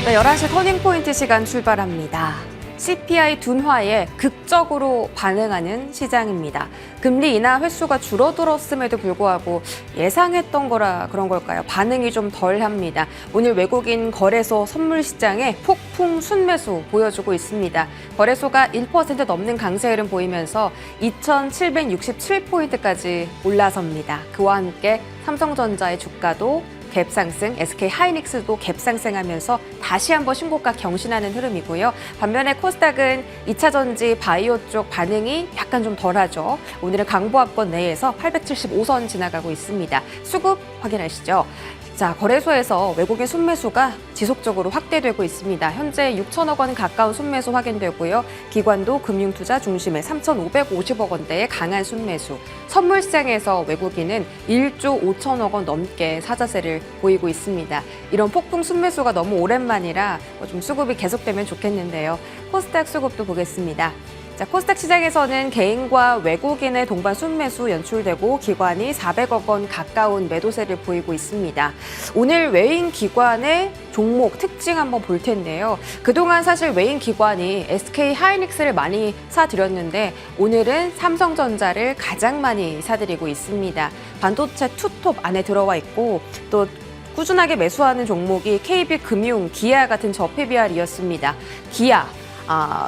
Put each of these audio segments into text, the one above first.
네, 11시 터닝포인트 시간 출발합니다. CPI 둔화에 극적으로 반응하는 시장입니다. 금리 인하 횟수가 줄어들었음에도 불구하고 예상했던 거라 그런 걸까요? 반응이 좀 덜합니다. 오늘 외국인 거래소 선물 시장에 폭풍 순매수 보여주고 있습니다. 거래소가 1% 넘는 강세 흐름 보이면서 2,767포인트까지 올라섭니다. 그와 함께 삼성전자의 주가도 갭상승, SK하이닉스도 갭상승하면서 다시 한번 신고가 경신하는 흐름이고요. 반면에 코스닥은 2차 전지 바이오 쪽 반응이 약간 좀 덜하죠. 오늘은 강보합권 내에서 875선 지나가고 있습니다. 수급 확인하시죠. 자, 거래소에서 외국인 순매수가 지속적으로 확대되고 있습니다. 현재 6천억 원 가까운 순매수 확인되고요. 기관도 금융투자 중심의 3,550억 원대의 강한 순매수. 선물시장에서 외국인은 1조 5천억 원 넘게 사자세를 보이고 있습니다. 이런 폭풍 순매수가 너무 오랜만이라 좀 수급이 계속되면 좋겠는데요. 코스닥 수급도 보겠습니다. 자, 코스닥 시장에서는 개인과 외국인의 동반 순매수 연출되고 기관이 400억 원 가까운 매도세를 보이고 있습니다. 오늘 외인 기관의 종목 특징 한번 볼 텐데요. 그동안 사실 외인 기관이 SK하이닉스를 많이 사들였는데 오늘은 삼성전자를 가장 많이 사들이고 있습니다. 반도체 투톱 안에 들어와 있고 또 꾸준하게 매수하는 종목이 KB금융, 기아 같은 저PBR이었습니다. 기아.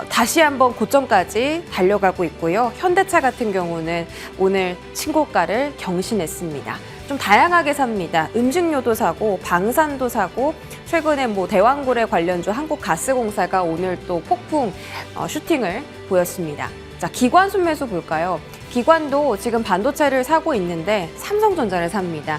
다시 한번 고점까지 달려가고 있고요. 현대차 같은 경우는 오늘 신고가를 경신했습니다. 좀 다양하게 삽니다. 음식료도 사고 방산도 사고 최근에 대왕고래 관련주 한국가스공사가 오늘 또 폭풍 슈팅을 보였습니다. 자, 기관 순매수 볼까요? 기관도 지금 반도체를 사고 있는데 삼성전자를 삽니다.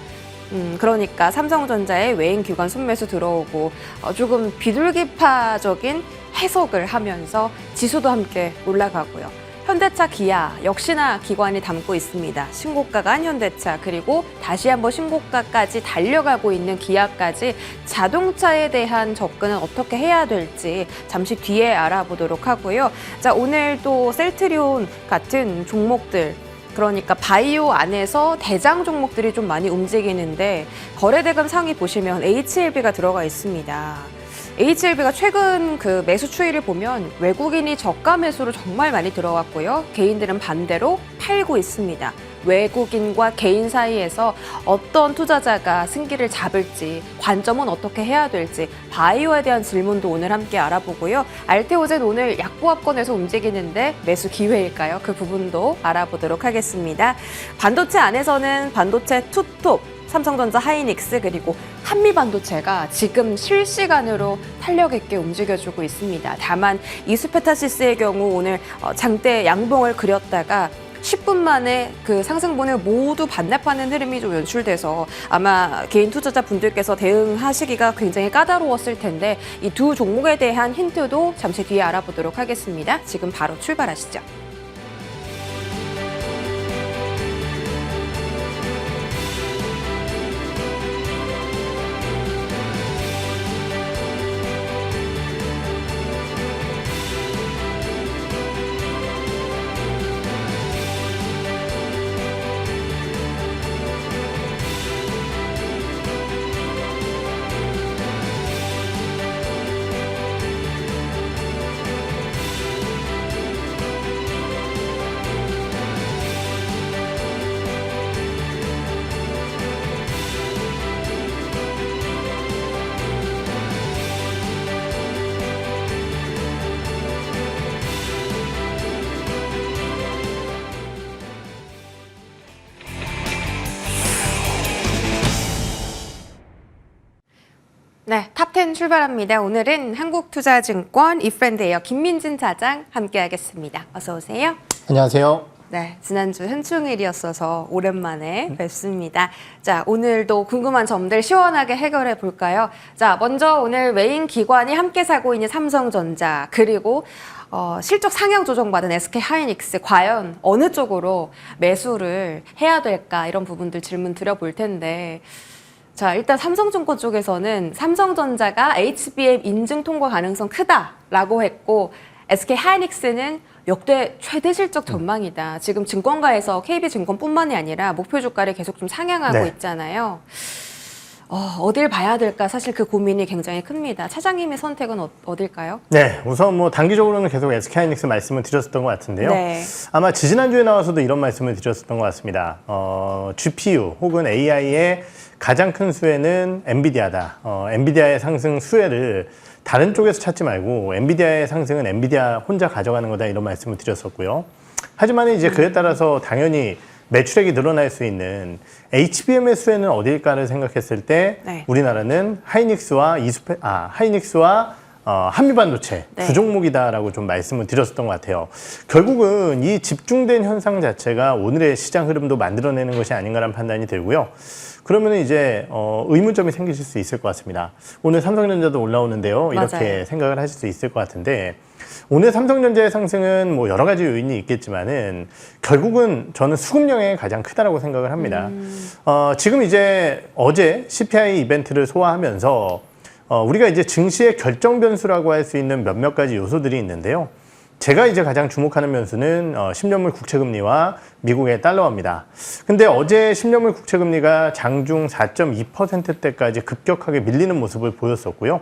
그러니까 삼성전자에 외인 기관 순매수 들어오고 조금 비둘기파적인 해석을 하면서 지수도 함께 올라가고요. 현대차, 기아 역시나 기관이 담고 있습니다. 신고가가 한 현대차 그리고 다시 한번 신고가까지 달려가고 있는 기아까지 자동차에 대한 접근은 어떻게 해야 될지 잠시 뒤에 알아보도록 하고요. 자, 오늘 또 셀트리온 같은 종목들 그러니까 바이오 안에서 대장 종목들이 좀 많이 움직이는데 거래대금 상위 보시면 HLB가 들어가 있습니다. HLB가 최근 그 매수 추이를 보면 외국인이 저가 매수로 정말 많이 들어왔고요. 개인들은 반대로 팔고 있습니다. 외국인과 개인 사이에서 어떤 투자자가 승기를 잡을지, 관점은 어떻게 해야 될지, 바이오에 대한 질문도 오늘 함께 알아보고요. 알테오젠 오늘 약보합권에서 움직이는데 매수 기회일까요? 그 부분도 알아보도록 하겠습니다. 반도체 안에서는 반도체 투톱, 삼성전자, 하이닉스 그리고 한미반도체가 지금 실시간으로 탄력 있게 움직여주고 있습니다. 다만 이수페타시스의 경우 오늘 장대 양봉을 그렸다가 10분 만에 그 상승분을 모두 반납하는 흐름이 좀 연출돼서 아마 개인 투자자 분들께서 대응하시기가 굉장히 까다로웠을 텐데 이 두 종목에 대한 힌트도 잠시 뒤에 알아보도록 하겠습니다. 지금 바로 출발하시죠. 네, 탑10 출발합니다. 오늘은 한국투자증권 이프렌드에어 김민진 차장 함께하겠습니다. 어서 오세요. 안녕하세요. 네, 지난주 현충일이었어서 오랜만에 뵙습니다. 자, 오늘도 궁금한 점들 시원하게 해결해 볼까요? 자, 먼저 오늘 외인 기관이 함께 사고 있는 삼성전자 그리고 실적 상향 조정받은 SK하이닉스 과연 어느 쪽으로 매수를 해야 될까 이런 부분들 질문 드려볼 텐데 자, 일단 삼성증권 쪽에서는 삼성전자가 HBM 인증 통과 가능성 크다라고 했고 SK하이닉스는 역대 최대 실적 전망이다. 지금 증권가에서 KB증권뿐만이 아니라 목표 주가를 계속 좀 상향하고 있잖아요. 어딜 봐야 될까 사실 그 고민이 굉장히 큽니다. 차장님의 선택은 어딜까요? 네, 우선 뭐 단기적으로는 계속 SK하이닉스 말씀을 드렸었던 것 같은데요. 네. 아마 지지난주에 나와서도 이런 말씀을 드렸었던 것 같습니다. GPU 혹은 AI의 가장 큰 수혜는 엔비디아다. 엔비디아의 상승 수혜를 다른 쪽에서 찾지 말고 엔비디아의 상승은 엔비디아 혼자 가져가는 거다 이런 말씀을 드렸었고요. 하지만 이제 그에 따라서 당연히 매출액이 늘어날 수 있는 HBM의 수혜는 어디일까를 생각했을 때 네. 우리나라는 하이닉스와 한미반도체 네. 두 종목이다라고 좀 말씀을 드렸었던 것 같아요. 결국은 이 집중된 현상 자체가 오늘의 시장 흐름도 만들어내는 것이 아닌가라는 판단이 들고요. 그러면 이제 의문점이 생기실 수 있을 것 같습니다. 오늘 삼성전자도 올라오는데요. 이렇게 맞아요. 생각을 하실 수 있을 것 같은데 오늘 삼성전자의 상승은 뭐 여러 가지 요인이 있겠지만은 결국은 저는 수급 영향이 가장 크다라고 생각을 합니다. 지금 이제 어제 CPI 이벤트를 소화하면서 우리가 이제 증시의 결정 변수라고 할 수 있는 몇몇 가지 요소들이 있는데요. 제가 이제 가장 주목하는 변수는 10년물 국채금리와 미국의 달러화입니다. 근데 어제 10년물 국채금리가 장중 4.2%대까지 급격하게 밀리는 모습을 보였었고요.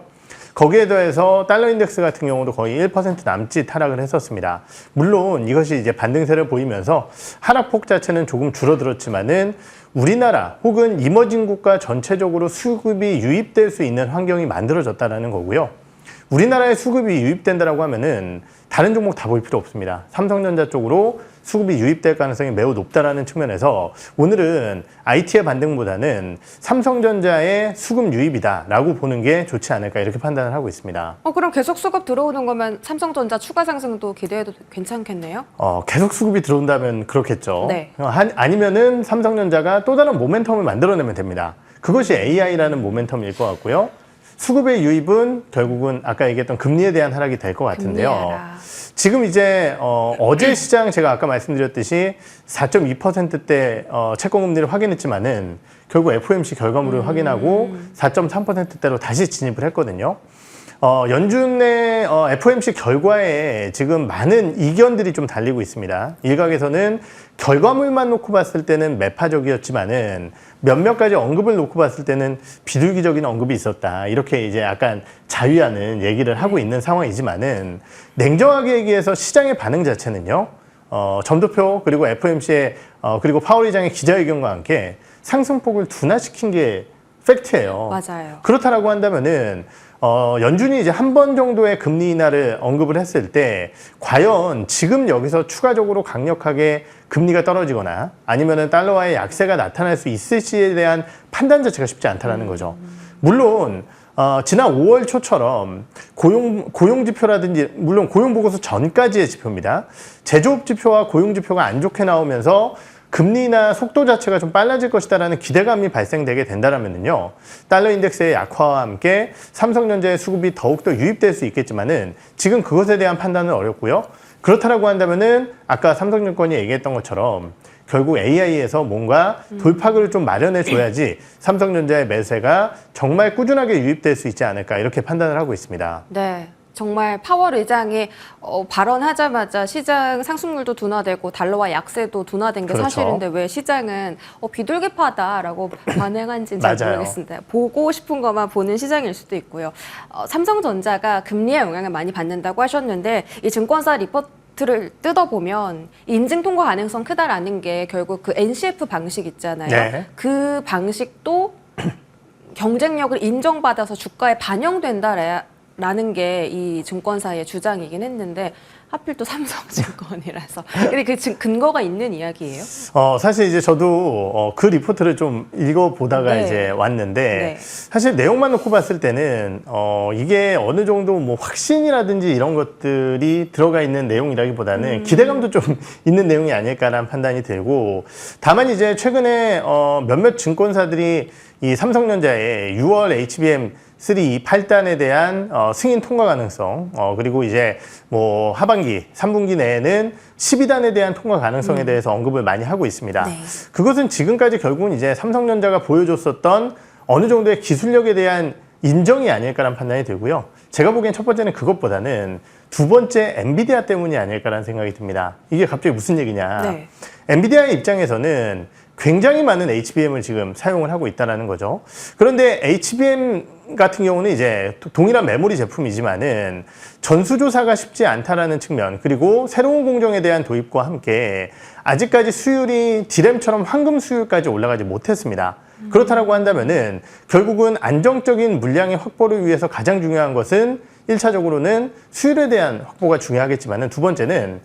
거기에 더해서 달러 인덱스 같은 경우도 거의 1% 남짓 하락을 했었습니다. 물론 이것이 이제 반등세를 보이면서 하락폭 자체는 조금 줄어들었지만은 우리나라 혹은 이머징 국가 전체적으로 수급이 유입될 수 있는 환경이 만들어졌다는 거고요. 우리나라에 수급이 유입된다라고 하면은 다른 종목 다 볼 필요 없습니다. 삼성전자 쪽으로 수급이 유입될 가능성이 매우 높다라는 측면에서 오늘은 IT의 반등보다는 삼성전자의 수급 유입이다라고 보는 게 좋지 않을까 이렇게 판단을 하고 있습니다. 그럼 계속 수급 들어오는 거면 삼성전자 추가 상승도 기대해도 괜찮겠네요? 계속 수급이 들어온다면 그렇겠죠. 네. 아니면은 삼성전자가 또 다른 모멘텀을 만들어내면 됩니다. 그것이 AI라는 모멘텀일 것 같고요. 수급의 유입은 결국은 아까 얘기했던 금리에 대한 하락이 될 것 같은데요. 지금 이제 어제 시장 제가 아까 말씀드렸듯이 4.2%대 채권금리를 확인했지만은 결국 FOMC 결과물을 확인하고 4.3%대로 다시 진입을 했거든요. 연준의 FOMC 결과에 지금 많은 이견들이 좀 달리고 있습니다. 일각에서는 결과물만 놓고 봤을 때는 매파적이었지만은 몇몇 가지 언급을 놓고 봤을 때는 비둘기적인 언급이 있었다. 이렇게 이제 약간 자위하는 얘기를 하고 있는 상황이지만은 냉정하게 얘기해서 시장의 반응 자체는요. 점도표 그리고 FOMC의 그리고 파월 의장의 기자회견과 함께 상승폭을 둔화시킨 게 팩트예요. 맞아요. 그렇다라고 한다면은 연준이 이제 한 번 정도의 금리 인하를 언급을 했을 때 과연 지금 여기서 추가적으로 강력하게 금리가 떨어지거나 아니면은 달러화의 약세가 나타날 수 있을지에 대한 판단 자체가 쉽지 않다라는 거죠. 물론 지난 5월 초처럼 고용 지표라든지 물론 고용 보고서 전까지의 지표입니다. 제조업 지표와 고용 지표가 안 좋게 나오면서 금리나 속도 자체가 좀 빨라질 것이다라는 기대감이 발생되게 된다면요. 달러 인덱스의 약화와 함께 삼성전자의 수급이 더욱더 유입될 수 있겠지만은 지금 그것에 대한 판단은 어렵고요. 그렇다라고 한다면은 아까 삼성증권이 얘기했던 것처럼 결국 AI에서 뭔가 돌파구를 좀 마련해 줘야지 삼성전자의 매수가 정말 꾸준하게 유입될 수 있지 않을까 이렇게 판단을 하고 있습니다. 네. 정말 파월 의장이 발언하자마자 시장 상승률도 둔화되고 달러와 약세도 둔화된 게 그렇죠. 사실인데 왜 시장은 비둘기파다라고 반응한지는 잘 맞아요. 모르겠습니다. 보고 싶은 것만 보는 시장일 수도 있고요. 삼성전자가 금리의 영향을 많이 받는다고 하셨는데 이 증권사 리포트를 뜯어보면 인증 통과 가능성 크다라는 게 결국 그 NCF 방식 있잖아요. 네. 그 방식도 경쟁력을 인정받아서 주가에 반영된다라는 게 이 증권사의 주장이긴 했는데 하필 또 삼성증권이라서. 근데 그 근거가 있는 이야기예요? 사실 이제 저도 그 리포트를 좀 읽어보다가 네. 이제 왔는데 네. 사실 내용만 놓고 봤을 때는 이게 어느 정도 뭐 확신이라든지 이런 것들이 들어가 있는 내용이라기보다는 기대감도 좀 있는 내용이 아닐까라는 판단이 들고 다만 이제 최근에 몇몇 증권사들이 이 삼성전자의 6월 HBM 3 8단에 대한 승인 통과 가능성 그리고 이제 뭐 하반기 3분기 내에는 12단에 대한 통과 가능성에 대해서 언급을 많이 하고 있습니다. 네. 그것은 지금까지 결국은 이제 삼성전자가 보여줬었던 어느 정도의 기술력에 대한 인정이 아닐까라는 판단이 들고요. 제가 보기엔 첫 번째는 그것보다는 두 번째 엔비디아 때문이 아닐까라는 생각이 듭니다. 이게 갑자기 무슨 얘기냐. 네. 엔비디아의 입장에서는 굉장히 많은 HBM을 지금 사용을 하고 있다는 거죠. 그런데 HBM 같은 경우는 이제 동일한 메모리 제품이지만은 전수조사가 쉽지 않다라는 측면, 그리고 새로운 공정에 대한 도입과 함께 아직까지 수율이 D램처럼 황금 수율까지 올라가지 못했습니다. 그렇다고 한다면은 결국은 안정적인 물량의 확보를 위해서 가장 중요한 것은 1차적으로는 수율에 대한 확보가 중요하겠지만은 두 번째는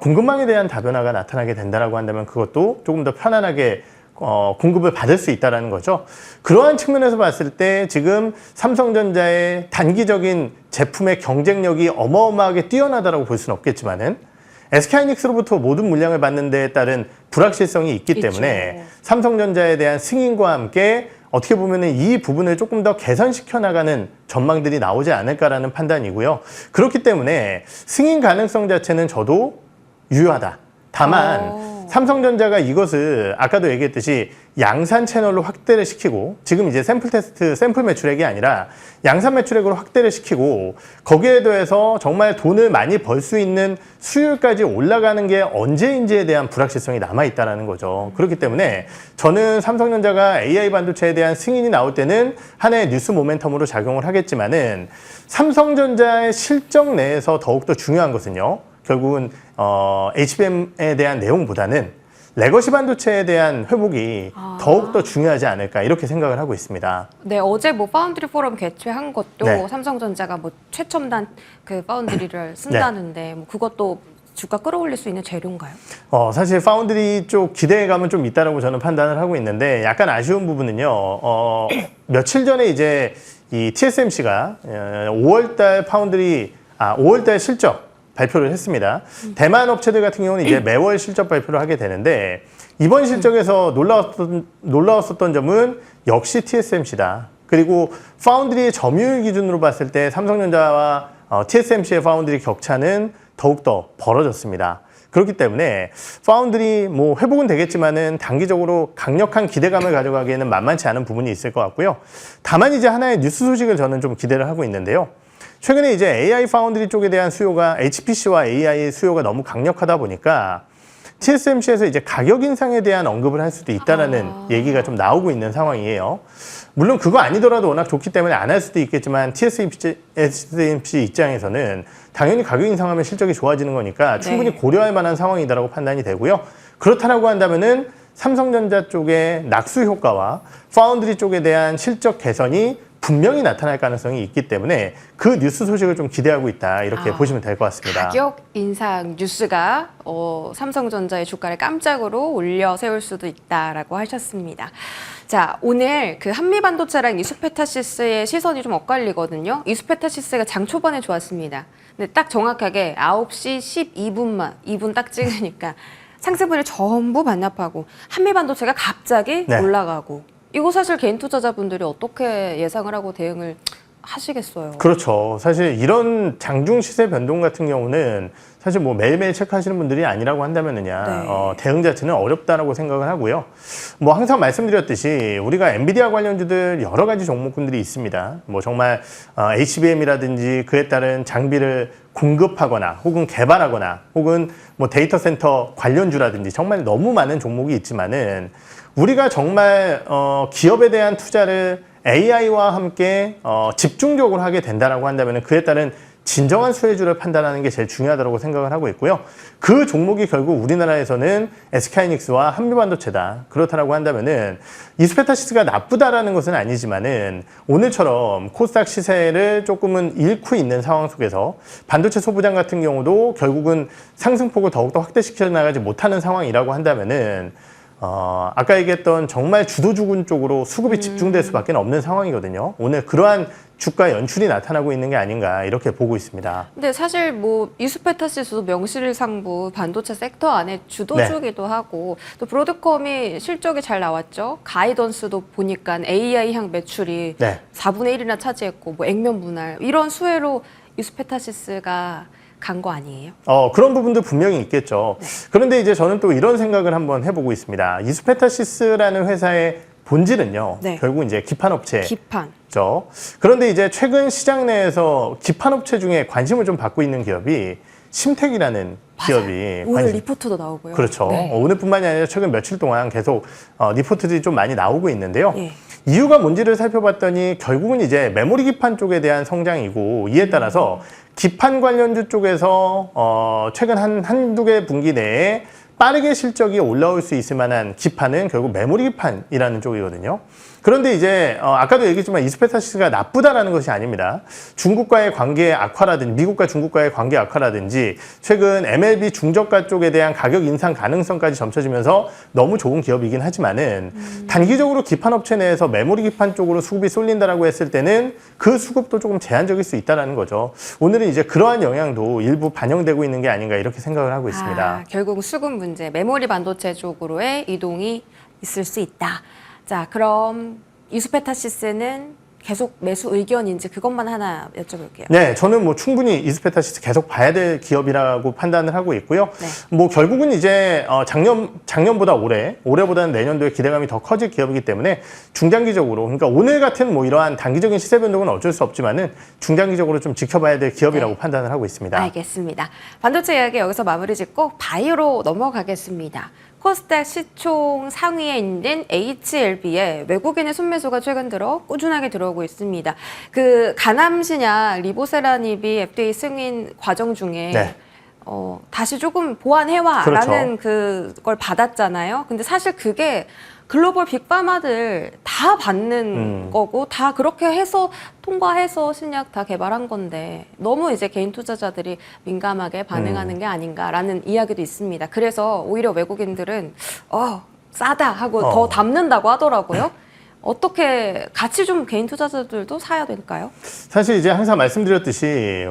공급망에 대한 다변화가 나타나게 된다라고 한다면 그것도 조금 더 편안하게 공급을 받을 수 있다는 거죠. 그러한 측면에서 봤을 때 지금 삼성전자의 단기적인 제품의 경쟁력이 어마어마하게 뛰어나다라고 볼 수는 없겠지만은 SK하이닉스로부터 모든 물량을 받는 데에 따른 불확실성이 있기 때문에 있죠. 삼성전자에 대한 승인과 함께 어떻게 보면은 이 부분을 조금 더 개선시켜 나가는 전망들이 나오지 않을까라는 판단이고요. 그렇기 때문에 승인 가능성 자체는 저도 유효하다. 다만 삼성전자가 이것을 아까도 얘기했듯이 양산 채널로 확대를 시키고 지금 이제 샘플 테스트, 샘플 매출액이 아니라 양산 매출액으로 확대를 시키고 거기에 더해서 정말 돈을 많이 벌 수 있는 수율까지 올라가는 게 언제인지에 대한 불확실성이 남아있다는 거죠. 그렇기 때문에 저는 삼성전자가 AI 반도체에 대한 승인이 나올 때는 하나의 뉴스 모멘텀으로 작용을 하겠지만은 삼성전자의 실적 내에서 더욱더 중요한 것은요. 결국은 HBM에 대한 내용보다는 레거시 반도체에 대한 회복이 더욱더 중요하지 않을까 이렇게 생각을 하고 있습니다. 네, 어제 뭐 파운드리 포럼 개최한 것도 네. 삼성전자가 뭐 최첨단 그 파운드리를 쓴다는데 뭐 그것도 주가 끌어올릴 수 있는 재료인가요? 사실 파운드리 쪽 기대감은 좀 있다라고 저는 판단을 하고 있는데 약간 아쉬운 부분은요. 며칠 전에 이제 이 TSMC가 5월달 5월달 실적 발표를 했습니다. 대만 업체들 같은 경우는 이제 매월 실적 발표를 하게 되는데 이번 실적에서 놀라웠었던 점은 역시 TSMC다. 그리고 파운드리의 점유율 기준으로 봤을 때 삼성전자와 TSMC의 파운드리 격차는 더욱더 벌어졌습니다. 그렇기 때문에 파운드리 뭐 회복은 되겠지만은 단기적으로 강력한 기대감을 가져가기에는 만만치 않은 부분이 있을 것 같고요. 다만 이제 하나의 뉴스 소식을 저는 좀 기대를 하고 있는데요. 최근에 이제 AI 파운드리 쪽에 대한 수요가 HPC와 AI 수요가 너무 강력하다 보니까 TSMC에서 이제 가격 인상에 대한 언급을 할 수도 있다라는 얘기가 좀 나오고 있는 상황이에요. 물론 그거 아니더라도 워낙 좋기 때문에 안 할 수도 있겠지만 TSMC 입장에서는 당연히 가격 인상하면 실적이 좋아지는 거니까 충분히 네. 고려할 만한 상황이다라고 판단이 되고요. 그렇다라고 한다면은 삼성전자 쪽의 낙수 효과와 파운드리 쪽에 대한 실적 개선이 분명히 나타날 가능성이 있기 때문에 그 뉴스 소식을 좀 기대하고 있다 이렇게 보시면 될 것 같습니다. 가격 인상 뉴스가 삼성전자의 주가를 깜짝으로 올려 세울 수도 있다라고 하셨습니다. 자, 오늘 그 한미반도체랑 이수페타시스의 시선이 좀 엇갈리거든요. 이수페타시스가 장 초반에 좋았습니다. 근데 딱 정확하게 9시 2분 딱 찍으니까 상승분을 전부 반납하고 한미반도체가 갑자기 네. 올라가고 이거 사실 개인 투자자분들이 어떻게 예상을 하고 대응을 하시겠어요? 그렇죠. 사실 이런 장중 시세 변동 같은 경우는 사실 뭐 매일매일 체크하시는 분들이 아니라고 한다면은야 네. 대응 자체는 어렵다라고 생각을 하고요. 뭐 항상 말씀드렸듯이 우리가 엔비디아 관련주들 여러 가지 종목군들이 있습니다. 뭐 정말 HBM이라든지 그에 따른 장비를 공급하거나 혹은 개발하거나 혹은 뭐 데이터 센터 관련주라든지 정말 너무 많은 종목이 있지만은 우리가 정말 기업에 대한 투자를 AI와 함께 집중적으로 하게 된다라고 한다면 그에 따른 진정한 수혜주를 판단하는 게 제일 중요하다고 생각을 하고 있고요. 그 종목이 결국 우리나라에서는 SK하이닉스와 한미반도체다. 그렇다라고 한다면은 이수페타시스가 나쁘다라는 것은 아니지만은 오늘처럼 코스닥 시세를 조금은 잃고 있는 상황 속에서 반도체 소부장 같은 경우도 결국은 상승폭을 더욱더 확대시켜 나가지 못하는 상황이라고 한다면은 아까 얘기했던 정말 주도주군 쪽으로 수급이 집중될 수밖에 없는 상황이거든요. 오늘 그러한 주가 연출이 나타나고 있는 게 아닌가 이렇게 보고 있습니다. 근데 사실 뭐 이수페타시스도 명실상부 반도체 섹터 안에 주도주기도 하고 또 브로드컴이 실적이 잘 나왔죠. 가이던스도 보니까 AI향 매출이 4분의 1이나 차지했고 뭐 액면 분할 이런 수혜로 이수페타시스가 간 거 아니에요? 그런 부분도 분명히 있겠죠. 그런데 이제 저는 또 이런 생각을 한번 해보고 있습니다. 이수페타시스라는 회사의 본질은요. 결국 이제 기판업체. 그런데 이제 최근 시장 내에서 기판업체 중에 관심을 좀 받고 있는 기업이 심택이라는 기업이 오늘 리포트도 나오고요. 그렇죠. 네. 오늘뿐만이 아니라 최근 며칠 동안 계속 리포트들이 좀 많이 나오고 있는데요. 예. 이유가 뭔지를 살펴봤더니 결국은 이제 메모리 기판 쪽에 대한 성장이고, 이에 따라서 기판 관련주 쪽에서 최근 한두 개 분기 내에 빠르게 실적이 올라올 수 있을 만한 기판은 결국 메모리 기판이라는 쪽이거든요. 그런데 이제 아까도 얘기했지만 이스페타시스가 나쁘다라는 것이 아닙니다. 중국과의 관계 악화라든지, 미국과 중국과의 관계 악화라든지, 최근 MLB 중저가 쪽에 대한 가격 인상 가능성까지 점쳐지면서 너무 좋은 기업이긴 하지만은 단기적으로 기판 업체 내에서 메모리 기판 쪽으로 수급이 쏠린다라고 했을 때는 그 수급도 조금 제한적일 수 있다라는 거죠. 오늘은 이제 그러한 영향도 일부 반영되고 있는 게 아닌가 이렇게 생각을 하고 있습니다. 결국 수급 문제, 메모리 반도체 쪽으로의 이동이 있을 수 있다. 자, 그럼 이스페타시스는 계속 매수 의견인지 그것만 하나 여쭤볼게요. 네, 저는 뭐 충분히 이스페타시스 계속 봐야 될 기업이라고 판단을 하고 있고요. 네. 뭐 결국은 이제 작년보다 올해보다는 내년도에 기대감이 더 커질 기업이기 때문에 중장기적으로, 그러니까 오늘 같은 뭐 이러한 단기적인 시세 변동은 어쩔 수 없지만은 중장기적으로 좀 지켜봐야 될 기업이라고 판단을 하고 있습니다. 알겠습니다. 반도체 이야기 여기서 마무리 짓고 바이오로 넘어가겠습니다. 코스닥 시총 상위에 있는 HLB에 외국인의 순매수가 최근 들어 꾸준하게 들어오고 있습니다. 그 가남신약 리보세라닙이 FDA 승인 과정 중에 네. 다시 조금 보완해와라는 그걸 받았잖아요. 근데 사실 그게 글로벌 빅파마들 다 받는 거고 다 그렇게 해서 통과해서 신약 다 개발한 건데 너무 이제 개인 투자자들이 민감하게 반응하는 게 아닌가라는 이야기도 있습니다. 그래서 오히려 외국인들은 싸다 하고 더 담는다고 하더라고요. 어떻게 같이 좀 개인 투자자들도 사야 될까요? 사실 이제 항상 말씀드렸듯이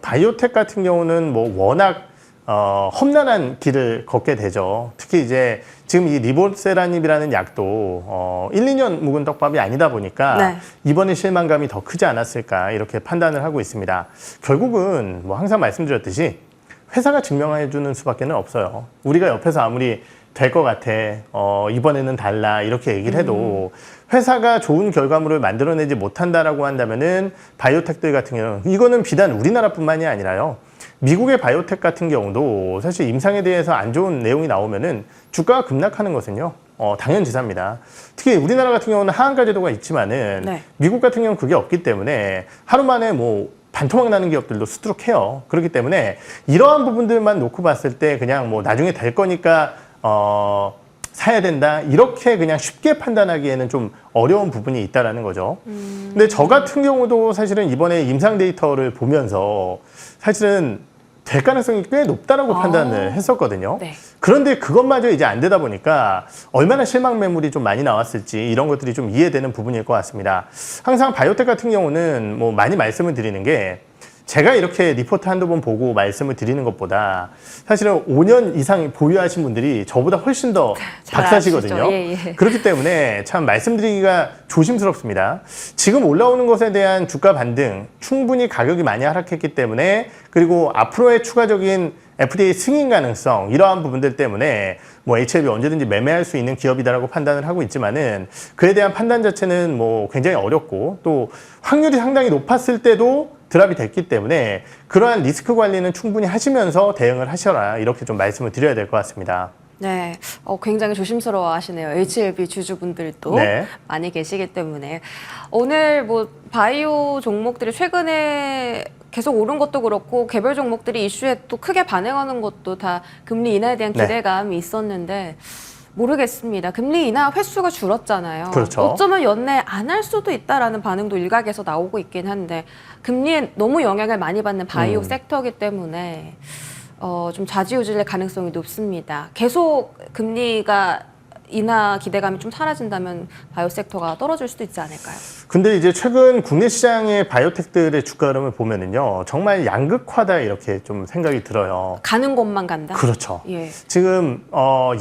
바이오텍 같은 경우는 뭐 워낙 험난한 길을 걷게 되죠. 특히 이제 지금 이 리보세라닙이라는 약도 1, 2년 묵은 떡밥이 아니다 보니까 네. 이번에 실망감이 더 크지 않았을까 이렇게 판단을 하고 있습니다. 결국은 뭐 항상 말씀드렸듯이 회사가 증명해주는 수밖에는 없어요. 우리가 옆에서 아무리 될 것 같아, 이번에는 달라 이렇게 얘기를 해도 회사가 좋은 결과물을 만들어내지 못한다라고 한다면은 바이오텍들 같은 경우는, 이거는 비단 우리나라뿐만이 아니라요. 미국의 바이오텍 같은 경우도 사실 임상에 대해서 안 좋은 내용이 나오면은 주가가 급락하는 것은요, 당연지사입니다. 특히 우리나라 같은 경우는 하한가 제도가 있지만은 네. 미국 같은 경우는 그게 없기 때문에 하루 만에 뭐 반토막 나는 기업들도 수두룩해요. 그렇기 때문에 이러한 부분들만 놓고 봤을 때 그냥 뭐 나중에 될 거니까 사야 된다 이렇게 그냥 쉽게 판단하기에는 좀 어려운 부분이 있다라는 거죠. 근데 저 같은 경우도 사실은 이번에 임상 데이터를 보면서 사실은 될 가능성이 꽤 높다라고 판단을 했었거든요. 네. 그런데 그것마저 이제 안 되다 보니까 얼마나 실망 매물이 좀 많이 나왔을지 이런 것들이 좀 이해되는 부분일 것 같습니다. 항상 바이오텍 같은 경우는 뭐 많이 말씀을 드리는 게, 제가 이렇게 리포트 한두 번 보고 말씀을 드리는 것보다 사실은 5년 이상 보유하신 분들이 저보다 훨씬 더 박사시거든요. 예. 그렇기 때문에 참 말씀드리기가 조심스럽습니다. 지금 올라오는 것에 대한 주가 반등, 충분히 가격이 많이 하락했기 때문에, 그리고 앞으로의 추가적인 FDA 승인 가능성, 이러한 부분들 때문에 뭐 HLB 언제든지 매매할 수 있는 기업이다라고 판단을 하고 있지만은, 그에 대한 판단 자체는 뭐 굉장히 어렵고, 또 확률이 상당히 높았을 때도 드랍이 됐기 때문에 그러한 리스크 관리는 충분히 하시면서 대응을 하셔라, 이렇게 좀 말씀을 드려야 될 것 같습니다. 네, 굉장히 조심스러워 하시네요. HLB 주주분들도 네. 많이 계시기 때문에. 오늘 뭐 바이오 종목들이 최근에 계속 오른 것도 그렇고 개별 종목들이 이슈에 또 크게 반응하는 것도 다 금리 인하에 대한 네. 기대감이 있었는데 모르겠습니다. 금리 인하 횟수가 줄었잖아요. 그렇죠. 어쩌면 연내 안 할 수도 있다라는 반응도 일각에서 나오고 있긴 한데, 금리에 너무 영향을 많이 받는 바이오 섹터이기 때문에 좀 좌지우지될 가능성이 높습니다. 계속 금리가 인하 기대감이 좀 사라진다면 바이오 섹터가 떨어질 수도 있지 않을까요? 근데 이제 최근 국내 시장의 바이오텍들의 주가 흐름을 보면은요, 정말 양극화다 이렇게 좀 생각이 들어요. 가는 곳만 간다? 그렇죠. 예. 지금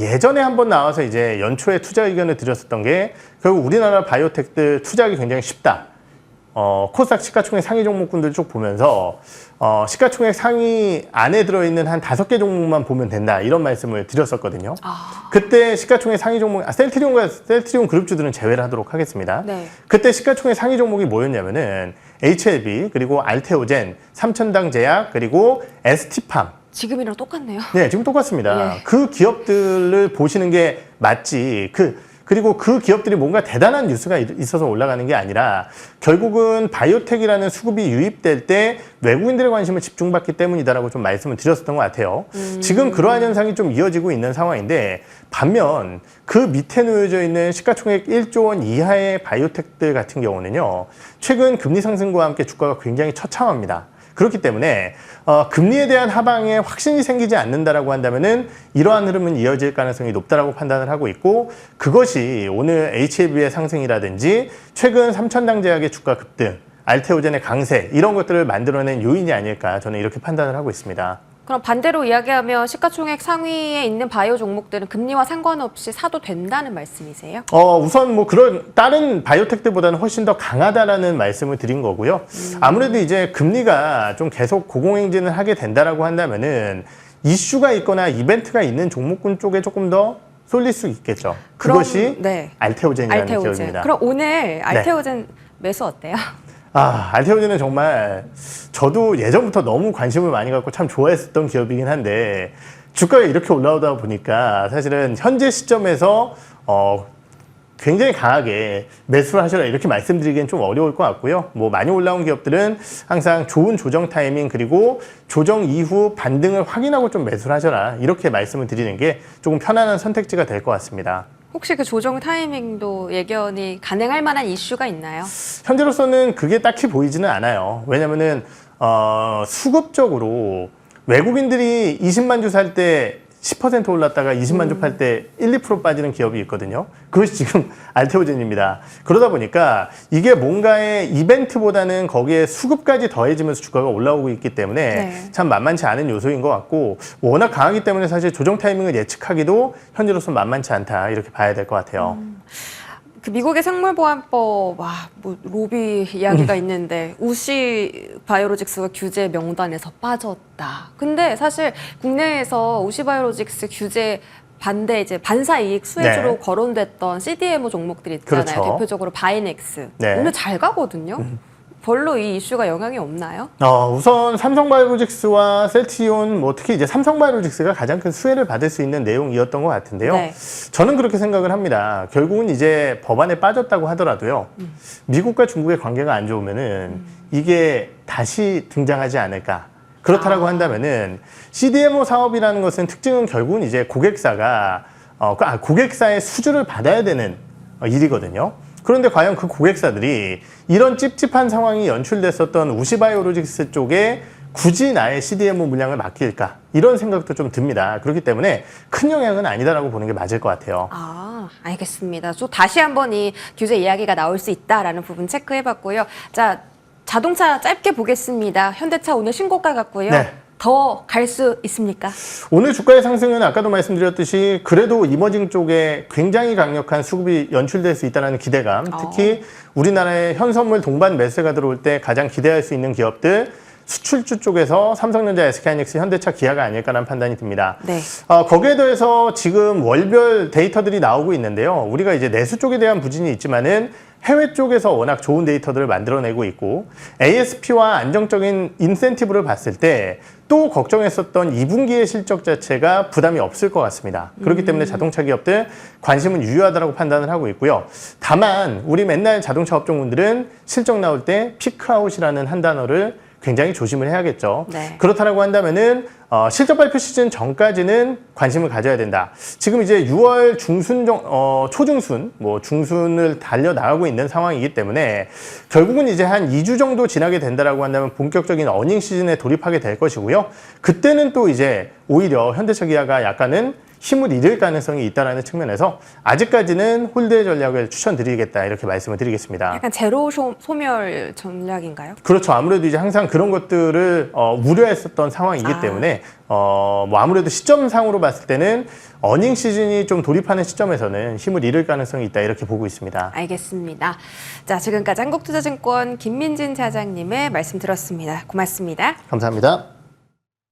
예전에 한번 나와서 이제 연초에 투자 의견을 드렸었던 게, 결국 우리나라 바이오텍들 투자하기 굉장히 쉽다. 코스닥 시가총액 상위 종목군들 쭉 보면서 시가총액 상위 안에 들어있는 한 5개 종목만 보면 된다, 이런 말씀을 드렸었거든요. 그때 시가총액 상위 종목, 셀트리온 그룹주들은 제외를 하도록 하겠습니다. 네. 그때 시가총액 상위 종목이 뭐였냐면은 HLB, 그리고 알테오젠, 삼천당 제약, 그리고 ST팜, 지금이랑 똑같네요. 네, 지금 똑같습니다. 예. 그 기업들을 보시는 게 맞지. 그리고 그 기업들이 뭔가 대단한 뉴스가 있어서 올라가는 게 아니라 결국은 바이오텍이라는 수급이 유입될 때 외국인들의 관심을 집중받기 때문이다라고 좀 말씀을 드렸었던 것 같아요. 지금 그러한 현상이 좀 이어지고 있는 상황인데 반면 그 밑에 놓여져 있는 시가총액 1조 원 이하의 바이오텍들 같은 경우는요. 최근 금리 상승과 함께 주가가 굉장히 처참합니다. 그렇기 때문에 금리에 대한 하방에 확신이 생기지 않는다라고 한다면은 이러한 흐름은 이어질 가능성이 높다라고 판단을 하고 있고 그것이 오늘 HLB의 상승이라든지 최근 삼천당제약의 주가 급등, 알테오젠의 강세 이런 것들을 만들어낸 요인이 아닐까 저는 이렇게 판단을 하고 있습니다. 그럼 반대로 이야기하면 시가총액 상위에 있는 바이오 종목들은 금리와 상관없이 사도 된다는 말씀이세요? 우선 뭐 그런 다른 바이오텍들보다는 훨씬 더 강하다라는 말씀을 드린 거고요. 아무래도 이제 금리가 좀 계속 고공행진을 하게 된다라고 한다면은 이슈가 있거나 이벤트가 있는 종목군 쪽에 조금 더 쏠릴 수 있겠죠. 그것이 네. 알테오젠이라는 알테오젠. 기업입니다. 그럼 오늘 알테오젠 매수 어때요? 알테오젠은 정말 저도 예전부터 너무 관심을 많이 갖고 참 좋아했었던 기업이긴 한데 주가가 이렇게 올라오다 보니까 사실은 현재 시점에서 굉장히 강하게 매수를 하셔라 이렇게 말씀드리기엔 좀 어려울 것 같고요. 뭐 많이 올라온 기업들은 항상 좋은 조정 타이밍 그리고 조정 이후 반등을 확인하고 좀 매수를 하셔라 이렇게 말씀을 드리는 게 조금 편안한 선택지가 될 것 같습니다. 혹시 그 조정 타이밍도 예견이 가능할 만한 이슈가 있나요? 현재로서는 그게 딱히 보이지는 않아요. 왜냐면은 수급적으로 외국인들이 20만 주 살 때 10% 올랐다가 20만 주 팔 때 1, 2% 빠지는 기업이 있거든요. 그것이 지금 알테오젠입니다. 그러다 보니까 이게 뭔가의 이벤트보다는 거기에 수급까지 더해지면서 주가가 올라오고 있기 때문에 네. 참 만만치 않은 요소인 것 같고 워낙 강하기 때문에 사실 조정 타이밍을 예측하기도 현재로서 만만치 않다 이렇게 봐야 될 것 같아요. 그 미국의 생물보안법, 뭐 로비 이야기가 있는데 우시 바이오로직스가 규제 명단에서 빠졌다. 근데 사실 국내에서 우시 바이오로직스 규제 반대 이제 반사 이익 수혜주로 네. 거론됐던 CDMO 종목들 있잖아요. 그렇죠. 대표적으로 바이넥스. 네. 오늘 잘 가거든요. 별로 이 이슈가 영향이 없나요? 우선 삼성바이오로직스와 셀트리온, 뭐 특히 이제 삼성바이오로직스가 가장 큰 수혜를 받을 수 있는 내용이었던 것 같은데요. 네. 저는 그렇게 생각을 합니다. 결국은 이제 법안에 빠졌다고 하더라도요. 미국과 중국의 관계가 안 좋으면은 이게 다시 등장하지 않을까. 그렇다라고 한다면은 CDMO 사업이라는 것은 특징은 결국은 이제 고객사가 고객사의 수주를 받아야 되는 일이거든요. 그런데 과연 그 고객사들이 이런 찝찝한 상황이 연출됐었던 우시바이오로직스 쪽에 굳이 나의 CDMO 물량을 맡길까? 이런 생각도 좀 듭니다. 그렇기 때문에 큰 영향은 아니다라고 보는 게 맞을 것 같아요. 알겠습니다. 또 다시 한번 이 규제 이야기가 나올 수 있다라는 부분 체크해봤고요. 자, 자동차 짧게 보겠습니다. 현대차 오늘 신고가 같고요. 네. 더 갈 수 있습니까? 오늘 주가의 상승은 아까도 말씀드렸듯이 그래도 이머징 쪽에 굉장히 강력한 수급이 연출될 수 있다는 기대감, 특히 우리나라의 현선물 동반 매수가 들어올 때 가장 기대할 수 있는 기업들 수출주 쪽에서 삼성전자, SK하이닉스, 현대차, 기아가 아닐까라는 판단이 듭니다. 네. 거기에 더해서 지금 월별 데이터들이 나오고 있는데요. 우리가 이제 내수 쪽에 대한 부진이 있지만은 해외 쪽에서 워낙 좋은 데이터들을 만들어내고 있고 ASP와 안정적인 인센티브를 봤을 때 또 걱정했었던 2분기의 실적 자체가 부담이 없을 것 같습니다. 그렇기 때문에 자동차 기업들 관심은 유효하다고 판단을 하고 있고요. 다만 우리 맨날 자동차 업종분들은 실적 나올 때 피크아웃이라는 한 단어를 굉장히 조심을 해야겠죠. 네. 그렇다라고 한다면은 실적 발표 시즌 전까지는 관심을 가져야 된다. 지금 이제 6월 중순 초중순, 뭐 중순을 달려 나가고 있는 상황이기 때문에 결국은 이제 한 2주 정도 지나게 된다라고 한다면 본격적인 어닝 시즌에 돌입하게 될 것이고요. 그때는 또 이제 오히려 현대차 기아가 약간은 힘을 잃을 가능성이 있다는 측면에서 아직까지는 홀드 전략을 추천드리겠다 이렇게 말씀을 드리겠습니다. 약간 제로 소멸 전략인가요? 그렇죠. 아무래도 이제 항상 그런 것들을 우려했었던 상황이기 때문에 뭐 아무래도 시점상으로 봤을 때는 어닝 시즌이 좀 돌입하는 시점에서는 힘을 잃을 가능성이 있다 이렇게 보고 있습니다. 알겠습니다. 자, 지금까지 한국투자증권 김민진 차장님의 말씀 들었습니다. 고맙습니다. 감사합니다.